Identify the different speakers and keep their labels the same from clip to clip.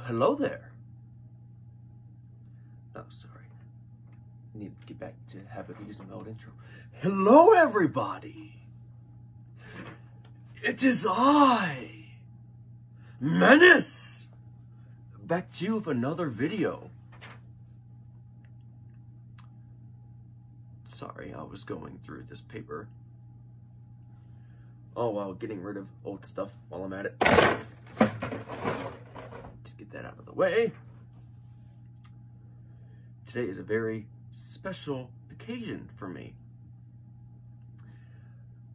Speaker 1: Well, hello there. Oh, sorry. Need to get back to the habit of using my old intro. Hello, everybody. It is I, Menice, back to you with another video. Sorry, I was going through this paper. Oh, wow, getting rid of old stuff while I'm at it. Just get that out of the way. Today is a very special occasion for me.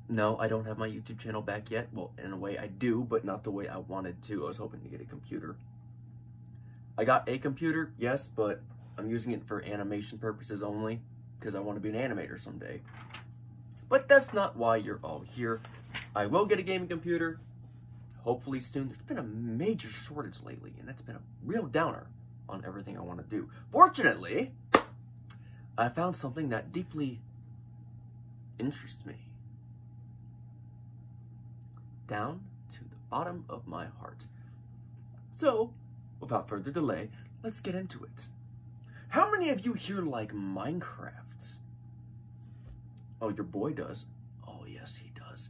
Speaker 1: No, I don't have my YouTube channel back yet. Well, in a way I do, but not the way I wanted to. I was hoping to get a computer. I got a computer, yes, but I'm using it for animation purposes only because I want to be an animator someday. But that's not why you're all here. I will get a gaming computer, hopefully soon. There's been a major shortage lately, and that's been a real downer on everything I want to do. Fortunately, I found something that deeply interests me. Down to the bottom of my heart. So, without further delay, let's get into it. How many of you here like Minecraft? Oh, your boy does. Oh, yes, he does.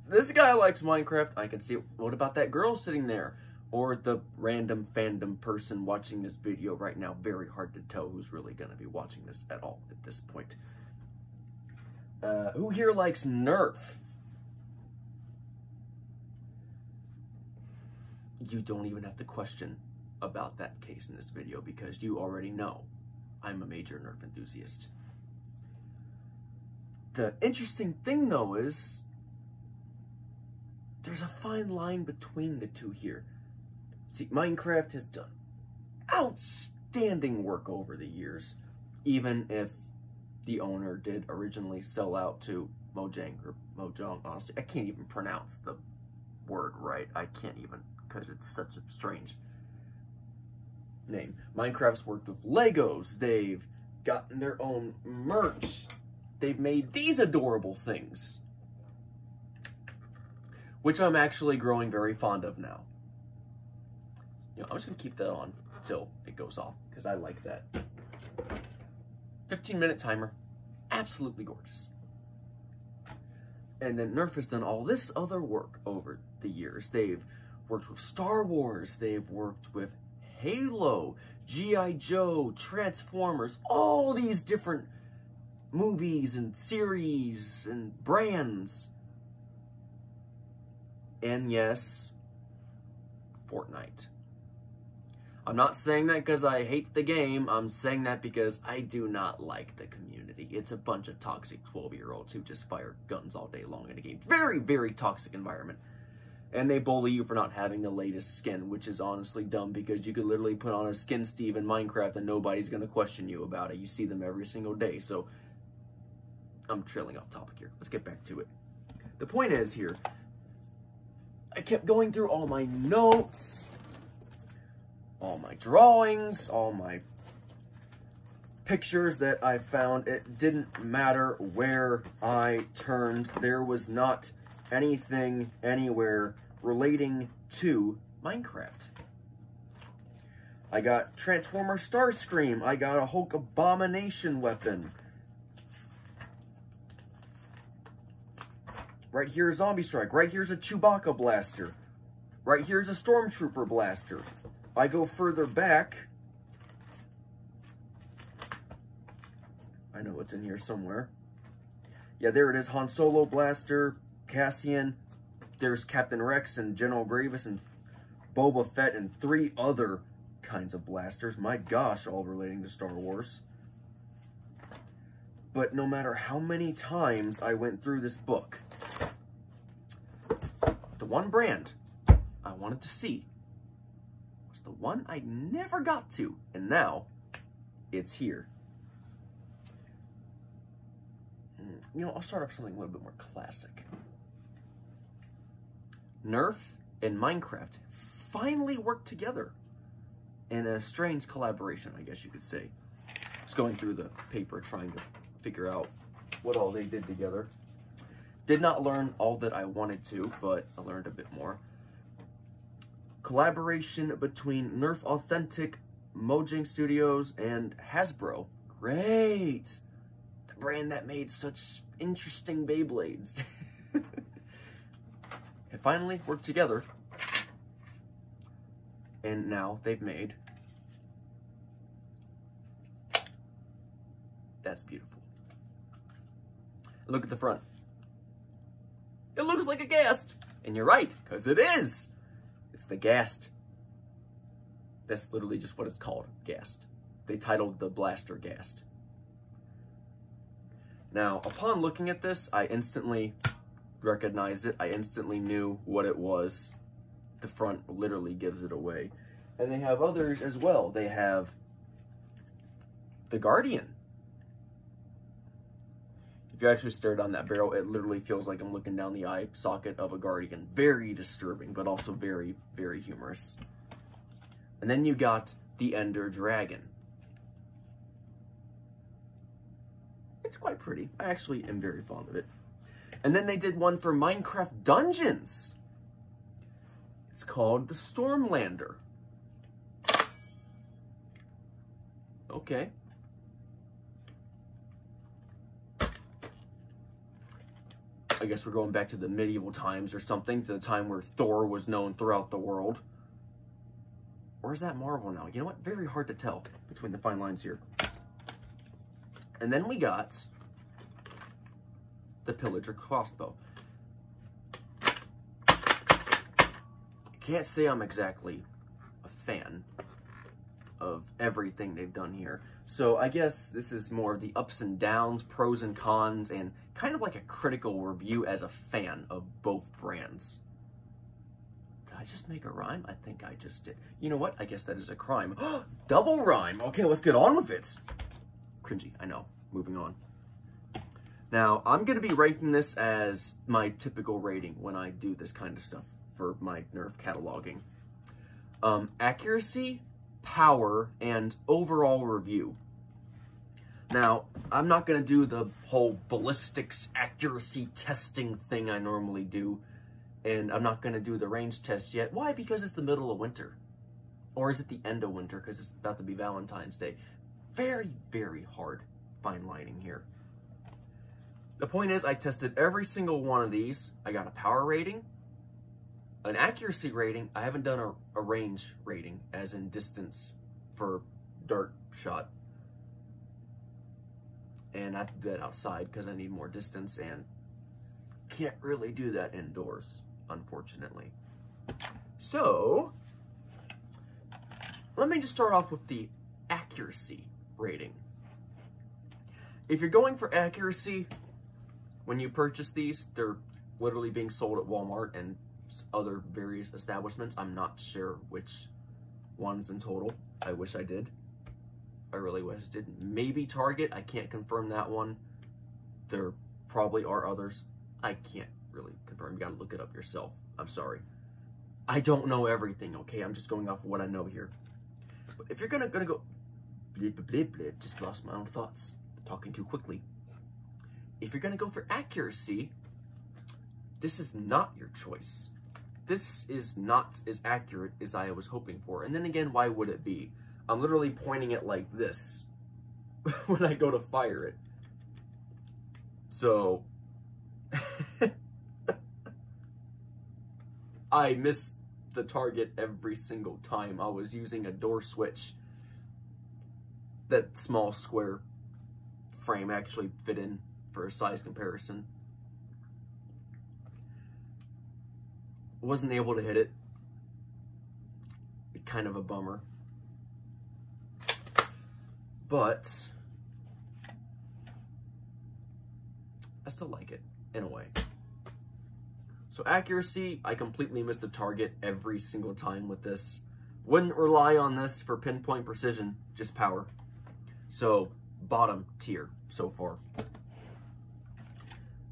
Speaker 1: This guy likes Minecraft. I can see it. What about that girl sitting there? Or the random fandom person watching this video right now? Very hard to tell who's really going to be watching this at all at this point. Who here likes Nerf? You don't even have to question about that case in this video because you already know I'm a major Nerf enthusiast. The interesting thing, though, is there's a fine line between the two here. See, Minecraft has done outstanding work over the years, even if the owner did originally sell out to Mojang or Mojang, honestly. I can't even pronounce the word right. I can't even, because it's such a strange name. Minecraft's worked with Legos. They've gotten their own merch. They've made these adorable things, which I'm actually growing very fond of now. You know, I'm just going to keep that on until it goes off, because I like that. 15-minute timer. Absolutely gorgeous. And then Nerf has done all this other work over the years. They've worked with Star Wars. They've worked with Halo, G.I. Joe, Transformers, all these different movies and series and brands. And yes, Fortnite. I'm not saying that because I hate the game. I'm saying that because I do not like the community. It's a bunch of toxic 12-year-olds who just fire guns all day long in a game. Very, very toxic environment. And they bully you for not having the latest skin, which is honestly dumb because you could literally put on a skin Steve in Minecraft and nobody's going to question you about it. You see them every single day. So I'm trailing off topic here. Let's get back to it. The point is here, I kept going through all my notes, all my drawings, all my pictures that I found. It didn't matter where I turned. There was not anything anywhere relating to Minecraft. I got Transformer Starscream. I got a Hulk Abomination weapon. Right here is Zombie Strike. Right here's a Chewbacca blaster. Right here's a Stormtrooper blaster. I go further back. I know it's in here somewhere. Yeah, there it is. Han Solo blaster, Cassian. There's Captain Rex and General Grievous and Boba Fett and 3 other kinds of blasters. My gosh, all relating to Star Wars. But no matter how many times I went through this book, the one brand I wanted to see was the one I never got to, and now it's here. You know, I'll start off with something a little bit more classic. Nerf and Minecraft finally worked together in a strange collaboration, I guess you could say. Just going through the paper trying to figure out what all they did together. Did not learn all that I wanted to, but I learned a bit more. collaboration between Nerf Authentic, Mojang Studios, and Hasbro. Great! The brand that made such interesting Beyblades. It finally worked together. And now they've made... That's beautiful. Look at the front. It looks like a Ghast. And you're right, because it is. It's the Ghast. That's literally just what it's called, Ghast. They titled the blaster Ghast. Now, upon looking at this, I instantly recognized it. I instantly knew what it was. The front literally gives it away. And they have others as well. They have the Guardian. If you actually stare down that barrel, it literally feels like I'm looking down the eye socket of a Guardian. Very disturbing, but also very, very humorous. And then you got the Ender Dragon. It's quite pretty. I actually am very fond of it. And then they did one for Minecraft Dungeons. It's called the Stormlander. Okay. I guess we're going back to the medieval times or something, to the time where Thor was known throughout the world. Or is that Marvel now? You know what? Very hard to tell between the fine lines here. And then we got the Pillager Crossbow. I can't say I'm exactly a fan of everything they've done here. So I guess this is more of the ups and downs, pros and cons, and kind of like a critical review as a fan of both brands. Did I just make a rhyme? I think I just did. You know what? I guess that is a crime. Double rhyme! Okay, let's get on with it. Cringy, I know. Moving on. Now, I'm going to be ranking this as my typical rating when I do this kind of stuff for my Nerf cataloging. Accuracy, power, and overall review. Now, I'm not going to do the whole ballistics accuracy testing thing I normally do, and I'm not going to do the range test yet. Why? Because it's the middle of winter. Or is it the end of winter because it's about to be Valentine's Day? Very, very hard fine lining here. The point is, I tested every single one of these. I got a power rating, an accuracy rating. I haven't done a range rating, as in distance for dart shot. And I have to do that outside because I need more distance and can't really do that indoors, unfortunately. So, let me just start off with the accuracy rating. If you're going for accuracy, when you purchase these, they're literally being sold at Walmart and other various establishments. I'm not sure which ones in total. I wish I did. I really wish I did. Maybe Target. I can't confirm that one. There probably are others. I can't really confirm. You gotta look it up yourself. I'm sorry. I don't know everything, okay? I'm just going off of what I know here. But if you're gonna go... Blip, blip, blip. Just lost my own thoughts. Talking too quickly. If you're gonna go for accuracy, this is not your choice. This is not as accurate as I was hoping for. And then again, why would it be? I'm literally pointing it like this when I go to fire it. So, I missed the target every single time. I was using a door switch. That small square frame actually fit in for a size comparison. Wasn't able to hit it. Kind of a bummer. But I still like it, in a way. So accuracy, I completely missed the target every single time with this. Wouldn't rely on this for pinpoint precision, just power. So, bottom tier so far.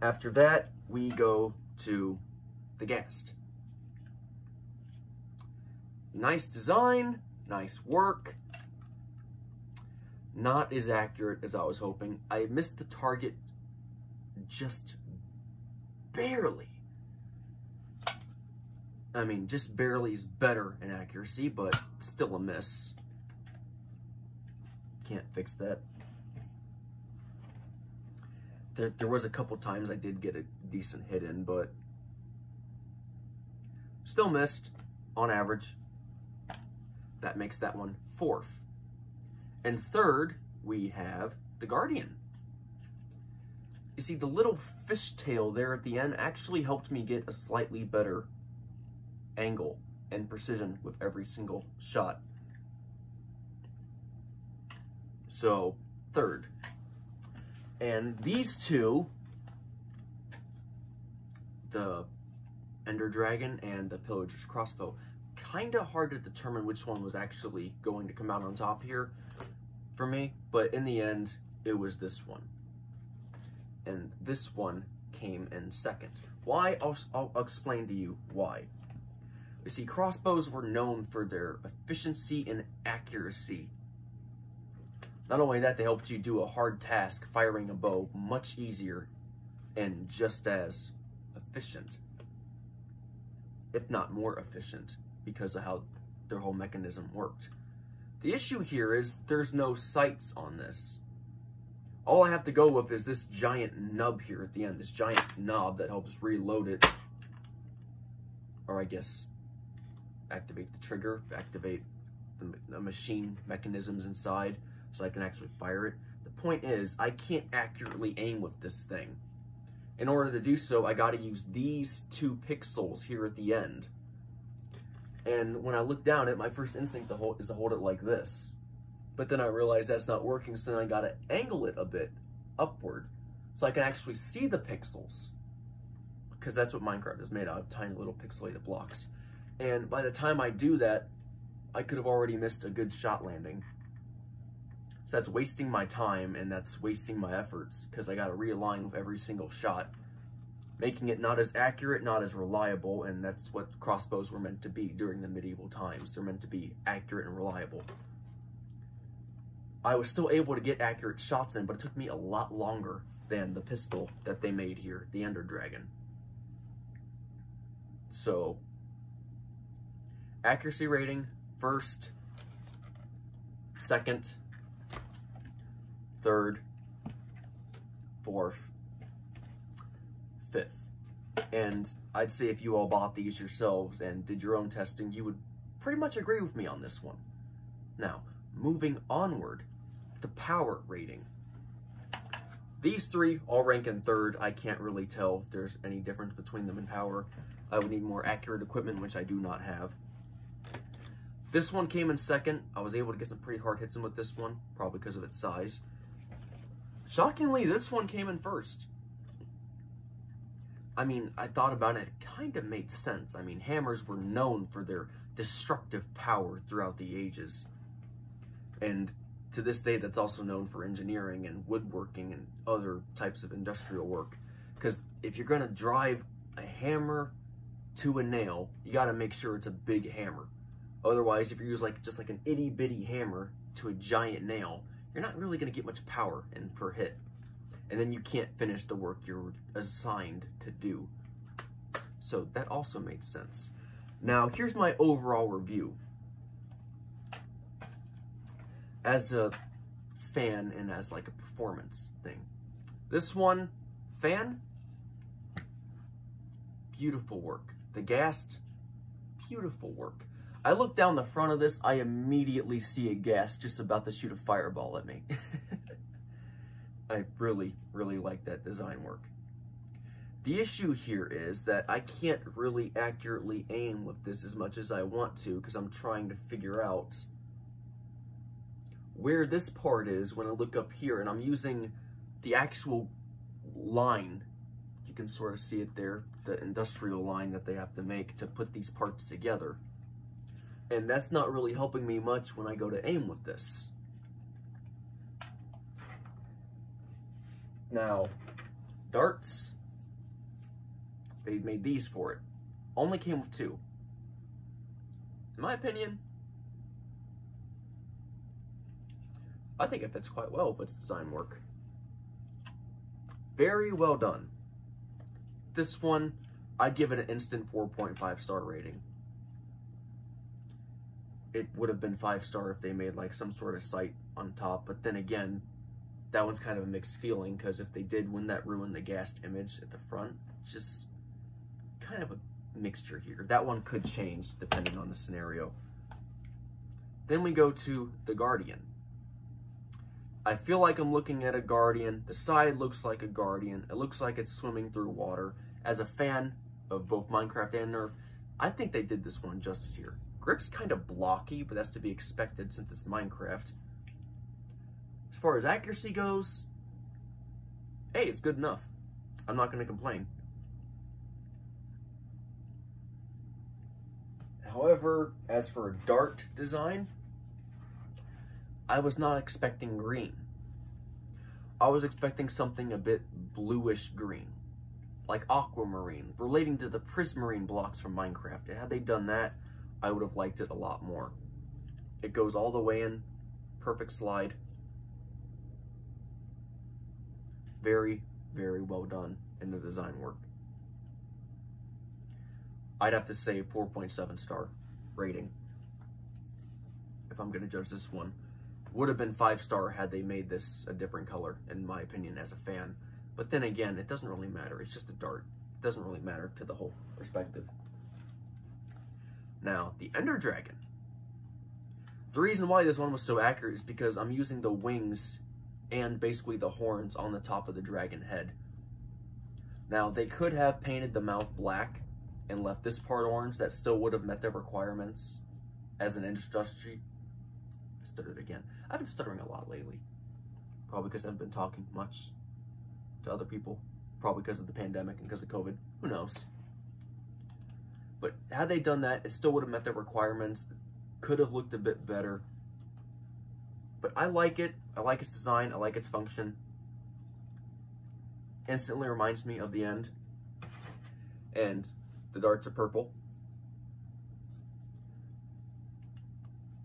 Speaker 1: After that, we go to the Ghast. Nice design, nice work. Not as accurate as I was hoping. I missed the target just barely. I mean, just barely is better in accuracy, but still a miss. Can't fix that. There was a couple times I did get a decent hit in, but still missed on average. That makes that one fourth. And third, we have the Guardian. You see, the little fishtail there at the end actually helped me get a slightly better angle and precision with every single shot. So, third. And these two, the Ender Dragon and the Pillager's Crossbow, kind of hard to determine which one was actually going to come out on top here for me, but in the end, it was this one. And this one came in second. Why? I'll explain to you why. You see, crossbows were known for their efficiency and accuracy. Not only that, they helped you do a hard task, firing a bow, much easier and just as efficient, if not more efficient, because of how their whole mechanism worked. The issue here is there's no sights on this. All I have to go with is this giant nub here at the end, this giant knob that helps reload it. Or I guess activate the trigger, activate the machine mechanisms inside so I can actually fire it. The point is, I can't accurately aim with this thing. In order to do so, I gotta use these 2 pixels here at the end. And when I look down at it, my first instinct is to hold it like this. But then I realized that's not working, so then I gotta angle it a bit upward so I can actually see the pixels. Because that's what Minecraft is made out of, tiny little pixelated blocks. And by the time I do that, I could have already missed a good shot landing. So that's wasting my time, and that's wasting my efforts, because I gotta realign with every single shot, making it not as accurate, not as reliable, and that's what crossbows were meant to be during the medieval times. They're meant to be accurate and reliable. I was still able to get accurate shots in, but it took me a lot longer than the pistol that they made here, the Ender Dragon. So, accuracy rating, first, second, third, fourth, fifth. And I'd say if you all bought these yourselves and did your own testing, you would pretty much agree with me on this one. Now, moving onward, the power rating. These 3 all rank in third. I can't really tell if there's any difference between them in power. I would need more accurate equipment, which I do not have. This one came in second. I was able to get some pretty hard hits in with this one, probably because of its size. Shockingly, this one came in first. I mean, I thought about it, it kind of made sense. I mean, hammers were known for their destructive power throughout the ages. And to this day, that's also known for engineering and woodworking and other types of industrial work. Because if you're going to drive a hammer to a nail, you got to make sure it's a big hammer. Otherwise, if you use just like an itty bitty hammer to a giant nail, you're not really going to get much power in per hit. And then you can't finish the work you're assigned to do. So that also made sense. Now, here's my overall review. As a fan and as like a performance thing. This one, fan, beautiful work. The ghast, beautiful work. I look down the front of this, I immediately see a ghast just about to shoot a fireball at me. I really, really like that design work. The issue here is that I can't really accurately aim with this as much as I want to, because I'm trying to figure out where this part is when I look up here, and I'm using the actual line. You can sort of see it there, the industrial line that they have to make to put these parts together. And that's not really helping me much when I go to aim with this. Now, darts, they made these for it. Only came with 2. In my opinion, I think it fits quite well with its design work. Very well done. This one, I'd give it an instant 4.5 star rating. It would have been 5 star if they made like some sort of sight on top, but then again, that one's kind of a mixed feeling, because if they did, wouldn't that ruin the gassed image at the front? It's just kind of a mixture here. That one could change depending on the scenario. Then we go to the Guardian. I feel like I'm looking at a Guardian. The side looks like a Guardian. It looks like it's swimming through water. As a fan of both Minecraft and Nerf, I think they did this one justice here. Grip's kind of blocky, but that's to be expected since it's Minecraft. As far as accuracy goes, hey, it's good enough. I'm not going to complain. However, as for a dart design, I was not expecting green. I was expecting something a bit bluish green, like aquamarine, relating to the prismarine blocks from Minecraft. And had they done that, I would have liked it a lot more. It goes all the way in, perfect slide. Very, very well done in the design work. I'd have to say 4.7 star rating if I'm going to judge this one. Would have been 5 star had they made this a different color, in my opinion, as a fan. But then again, it doesn't really matter. It's just a dart. It doesn't really matter to the whole perspective. Now, the Ender Dragon. The reason why this one was so accurate is because I'm using the wings and basically the horns on the top of the dragon head. Now, they could have painted the mouth black and left this part orange. That still would have met their requirements as an industry. I stuttered again. I've been stuttering a lot lately. Probably because I haven't been talking much to other people. Probably because of the pandemic and because of COVID. Who knows? But had they done that, it still would have met their requirements. Could have looked a bit better. But I like it. I like its design. I like its function. Instantly reminds me of the end. And the darts are purple.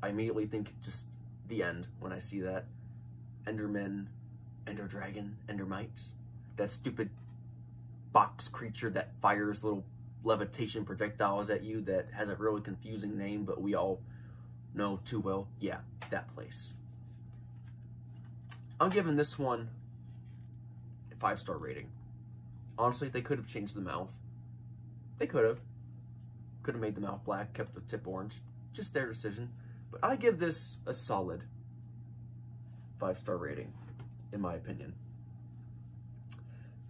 Speaker 1: I immediately think just the end when I see that. Enderman, Ender Dragon, Endermites. That stupid box creature that fires little levitation projectiles at you that has a really confusing name, but we all know too well. Yeah, that place. I'm giving this one a 5 star rating. Honestly, they could have changed the mouth. They could have. Could have made the mouth black, kept the tip orange. Just their decision. But I give this a solid 5 star rating, in my opinion.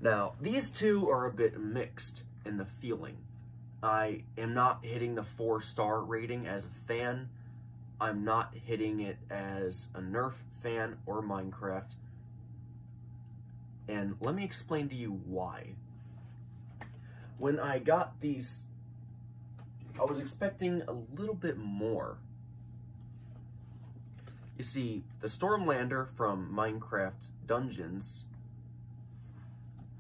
Speaker 1: Now, these two are a bit mixed in the feeling. I am not hitting the 4 star rating as a fan. I'm not hitting it as a Nerf fan or Minecraft. And let me explain to you why. When I got these, I was expecting a little bit more. You see, the Stormlander from Minecraft Dungeons,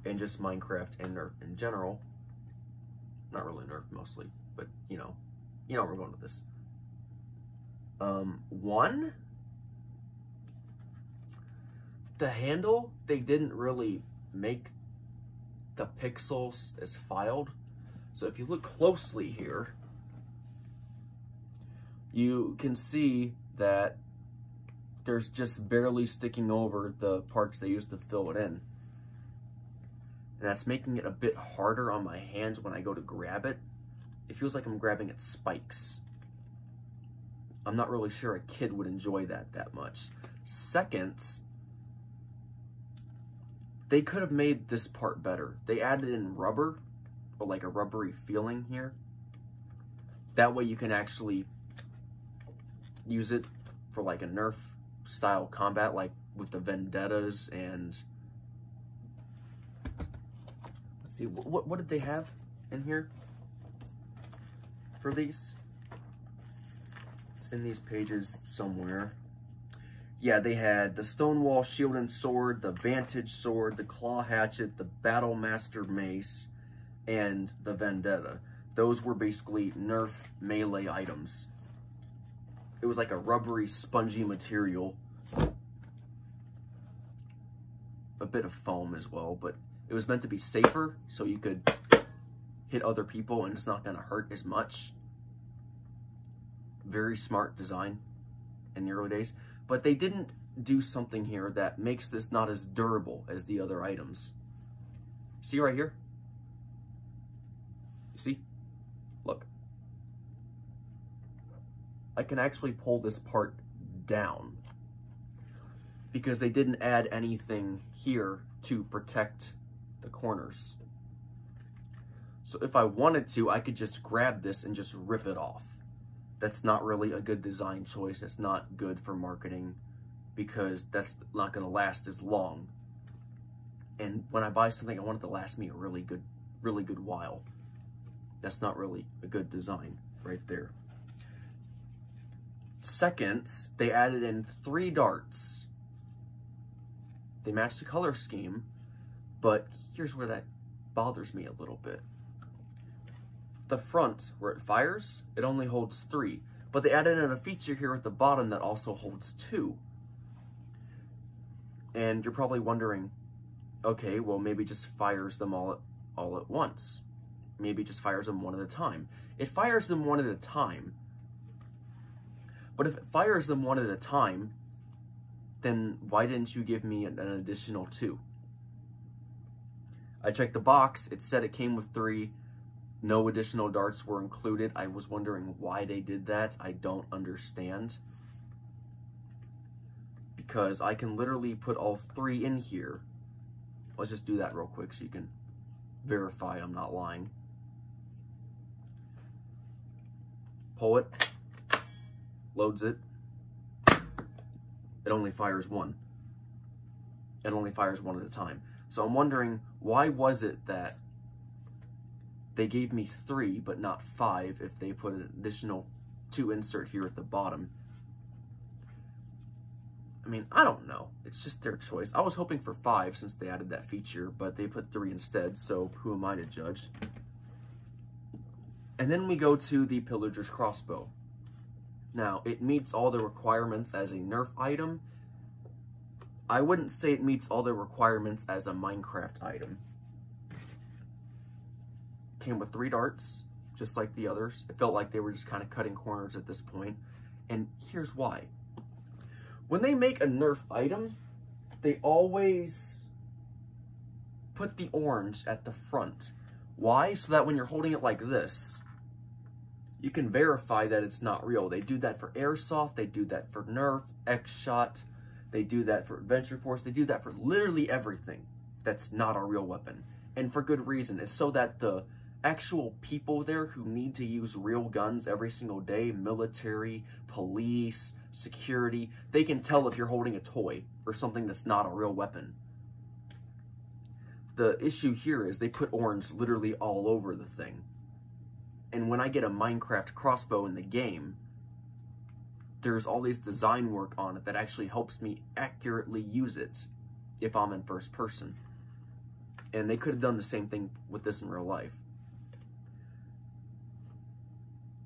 Speaker 1: and just Minecraft and Nerf in general, not really Nerf mostly, but you know where we're going with this. One, the handle, they didn't really make the pixels as filed. So if you look closely here, you can see that there's just barely sticking over the parts they used to fill it in. And that's making it a bit harder on my hands when I go to grab it. It feels like I'm grabbing at spikes. I'm not really sure a kid would enjoy that much. Second, they could have made this part better. They added in rubber, or like a rubbery feeling here. That way you can actually use it for like a Nerf style combat, like with the Vendettas and... Let's see, what did they have in here for these? It's in these pages somewhere. Yeah, they had the Stonewall Shield and Sword, the Vantage Sword, the Claw Hatchet, the Battle Master Mace, and the Vendetta. Those were basically Nerf melee items. It was like a rubbery, spongy material. A bit of foam as well, but it was meant to be safer, so you could hit other people and it's not going to hurt as much. Very smart design in the early days. But they didn't do something here that makes this not as durable as the other items. See right here? You see? Look. I can actually pull this part down because they didn't add anything here to protect the corners. So if I wanted to, I could just grab this and just rip it off. That's not really a good design choice. That's not good for marketing because that's not going to last as long. And when I buy something, I want it to last me a really good while. That's not really a good design right there. Second, they added in 3 darts. They match the color scheme, but here's where that bothers me a little bit. The front, where it fires, it only holds 3, but they added in a feature here at the bottom that also holds 2. And you're probably wondering, okay, well, maybe it just fires them all at once. Maybe it just fires them one at a time. It fires them one at a time, but if it fires them one at a time, then why didn't you give me an additional 2? I checked the box, it said it came with 3. No additional darts were included. I was wondering why they did that. I don't understand. Because I can literally put all 3 in here. Let's just do that real quick so you can verify I'm not lying. Pull it. Loads it. It only fires 1. It only fires 1 at a time. So I'm wondering, why was it that they gave me 3 but not 5 if they put an additional 2 insert here at the bottom? I mean, I don't know. It's just their choice. I was hoping for 5 since they added that feature, but they put 3 instead, so who am I to judge? And then we go to the Pillager's Crossbow. Now, it meets all the requirements as a Nerf item. I wouldn't say it meets all the requirements as a Minecraft item. Came with 3 darts, just like the others. It felt like they were just kind of cutting corners at this point. And here's why. When they make a Nerf item, they always put the orange at the front. Why? So that when you're holding it like this, you can verify that it's not real. They do that for Airsoft, they do that for Nerf, X-Shot, they do that for Adventure Force, they do that for literally everything that's not a real weapon. And for good reason. It's so that the actual people there who need to use real guns every single day, military, police, security, they can tell if you're holding a toy or something that's not a real weapon. The issue here is they put orange literally all over the thing. And when I get a Minecraft crossbow in the game, there's all this design work on it that actually helps me accurately use it if I'm in first person. And they could have done the same thing with this in real life.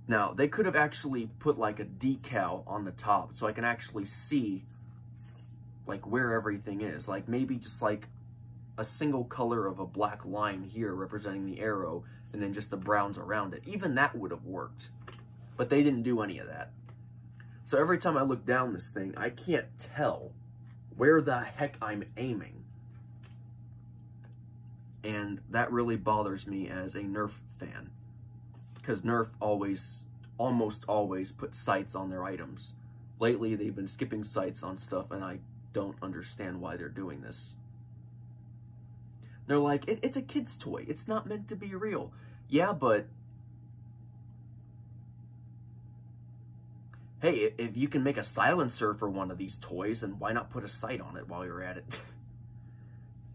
Speaker 1: Now, they could have actually put like a decal on the top so I can actually see like where everything is. Like maybe just like a single color of a black line here representing the arrow and then just the browns around it. Even that would have worked, but they didn't do any of that. So every time I look down this thing, I can't tell where the heck I'm aiming. And that really bothers me as a Nerf fan. Because Nerf almost always puts sights on their items. Lately, they've been skipping sights on stuff, and I don't understand why they're doing this. They're like, it's a kid's toy. It's not meant to be real. Yeah, but hey, if you can make a silencer for one of these toys, then why not put a sight on it while you're at it?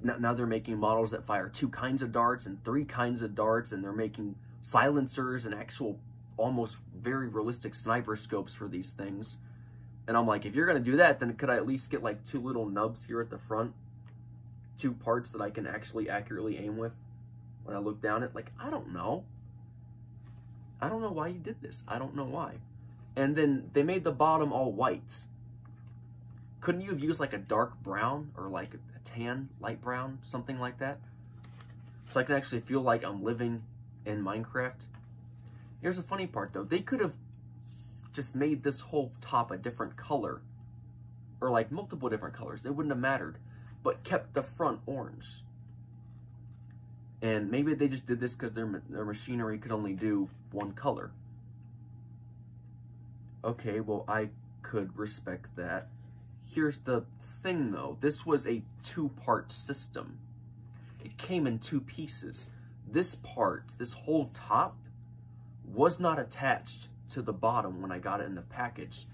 Speaker 1: Now they're making models that fire 2 kinds of darts and 3 kinds of darts, and they're making silencers and actual almost very realistic sniper scopes for these things. And I'm like, if you're going to do that, then could I at least get like 2 little nubs here at the front? 2 parts that I can actually accurately aim with when I look down it? Like, I don't know. I don't know why you did this. I don't know why. And then they made the bottom all white. Couldn't you have used like a dark brown or like a tan, light brown, something like that? So I can actually feel like I'm living in Minecraft. Here's the funny part though. They could have just made this whole top a different color. Or like multiple different colors. It wouldn't have mattered. But kept the front orange. And maybe they just did this because their machinery could only do one color. Okay, well, I could respect that. Here's the thing, though. This was a two-part system. It came in two pieces. This part, this whole top, was not attached to the bottom when I got it in the package.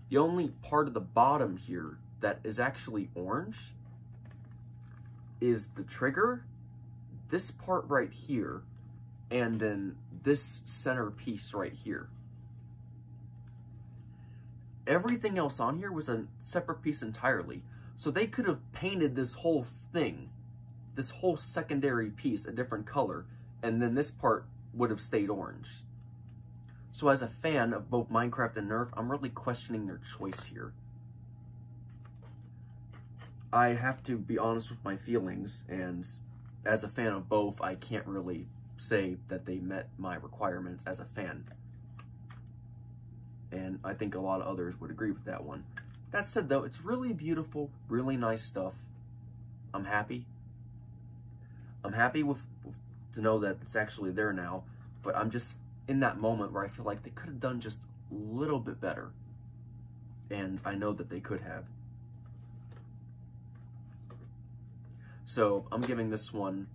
Speaker 1: The only part of the bottom here that is actually orange is the trigger, this part right here, and then this center piece right here. Everything else on here was a separate piece entirely. So they could have painted this whole thing, this whole secondary piece, a different color, and then this part would have stayed orange. So as a fan of both Minecraft and Nerf, I'm really questioning their choice here. I have to be honest with my feelings, and as a fan of both, I can't really say that they met my requirements as a fan. And I think a lot of others would agree with that one. That said though, it's really beautiful, really nice stuff. I'm happy. I'm happy to know that it's actually there now, but I'm just in that moment where I feel like they could have done just a little bit better. And I know that they could have. So I'm giving this one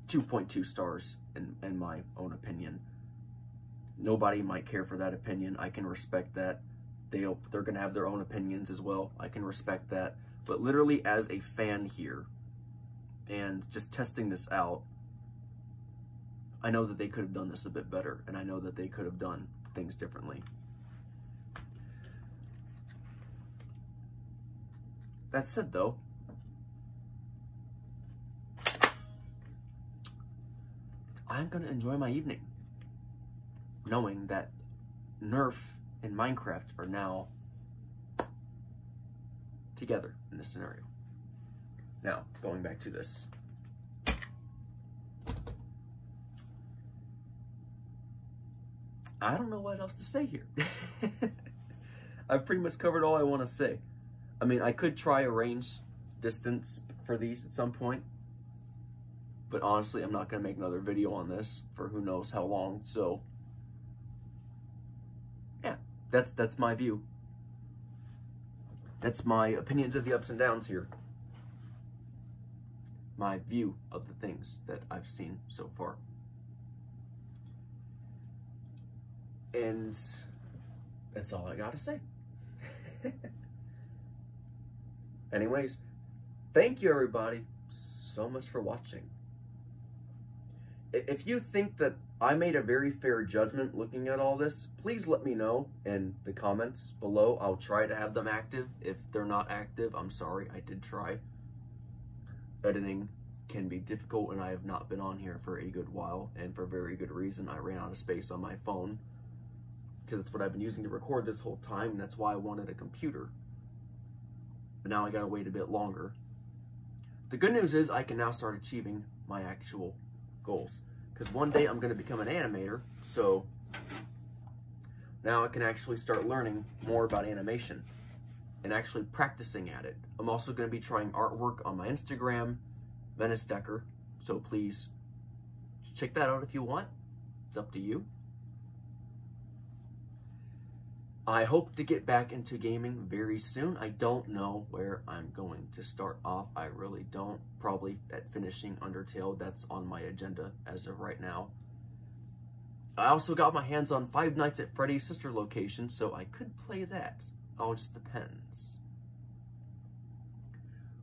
Speaker 1: 2.2 stars in my own opinion. Nobody might care for that opinion. I can respect that. They're going to have their own opinions as well. I can respect that. But literally as a fan here and just testing this out, I know that they could have done this a bit better, and I know that they could have done things differently. That said, though, I'm going to enjoy my evening, knowing that Nerf and Minecraft are now together in this scenario. Now, going back to this. I don't know what else to say here. I've pretty much covered all I want to say. I mean, I could try a range distance for these at some point, but honestly, I'm not going to make another video on this for who knows how long, so yeah, that's my view. That's my opinions of the ups and downs here. My view of the things that I've seen so far. And that's all I got to say. Anyways, thank you everybody so much for watching. If you think that I made a very fair judgment looking at all this, please let me know in the comments below. I'll try to have them active. If they're not active, I'm sorry, I did try. Editing can be difficult, and I have not been on here for a good while, and for a very good reason. I ran out of space on my phone, because that's what I've been using to record this whole time, and that's why I wanted a computer. But now I gotta wait a bit longer. The good news is I can now start achieving my actual goals, because one day I'm gonna become an animator, so now I can actually start learning more about animation and actually practicing at it. I'm also gonna be trying artwork on my Instagram, Menice Decker, so please check that out if you want. It's up to you. I hope to get back into gaming very soon. I don't know where I'm going to start off. I really don't. Probably at finishing Undertale. That's on my agenda as of right now. I also got my hands on Five Nights at Freddy's sister location, so I could play that. All just depends.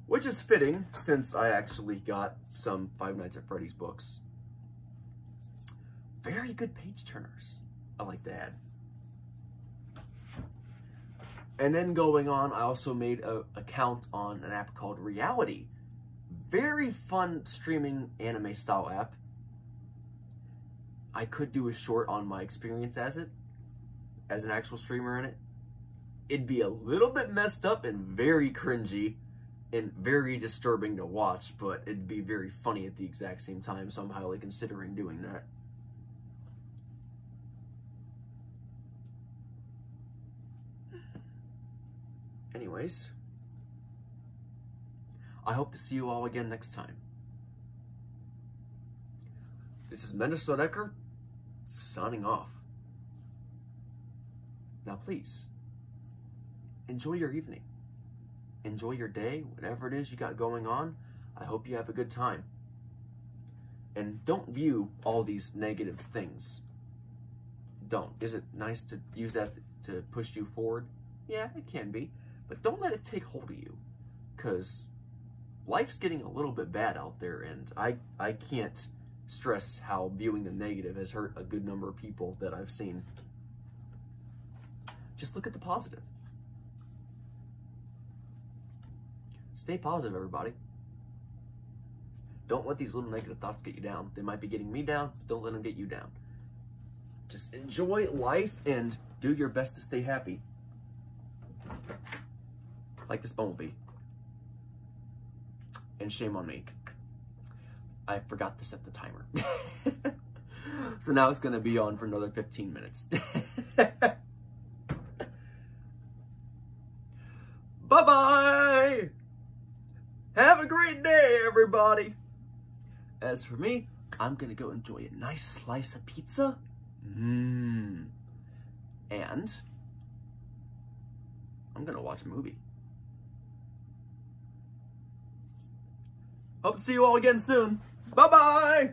Speaker 1: Which is fitting, since I actually got some Five Nights at Freddy's books. Very good page turners, I like to add. And then going on, I also made an account on an app called Reality. Very fun streaming anime style app. I could do a short on my experience as an actual streamer in it. It'd be a little bit messed up and very cringy, and very disturbing to watch, but it'd be very funny at the exact same time, so I'm highly considering doing that. Anyways, I hope to see you all again next time. This is Menice Decker, signing off. Now please, enjoy your evening. Enjoy your day, whatever it is you got going on. I hope you have a good time. And don't view all these negative things. Don't. Is it nice to use that to push you forward? Yeah, it can be. But don't let it take hold of you. Because life's getting a little bit bad out there, and I can't stress how viewing the negative has hurt a good number of people that I've seen. Just look at the positive. Stay positive, everybody. Don't let these little negative thoughts get you down. They might be getting me down. Don't let them get you down. Just enjoy life and do your best to stay happy. Like this bumblebee. And shame on me. I forgot to set the timer. So now it's going to be on for another 15 minutes. Bye-bye! Have a great day, everybody! As for me, I'm going to go enjoy a nice slice of pizza. And I'm going to watch a movie. Hope to see you all again soon. Bye-bye!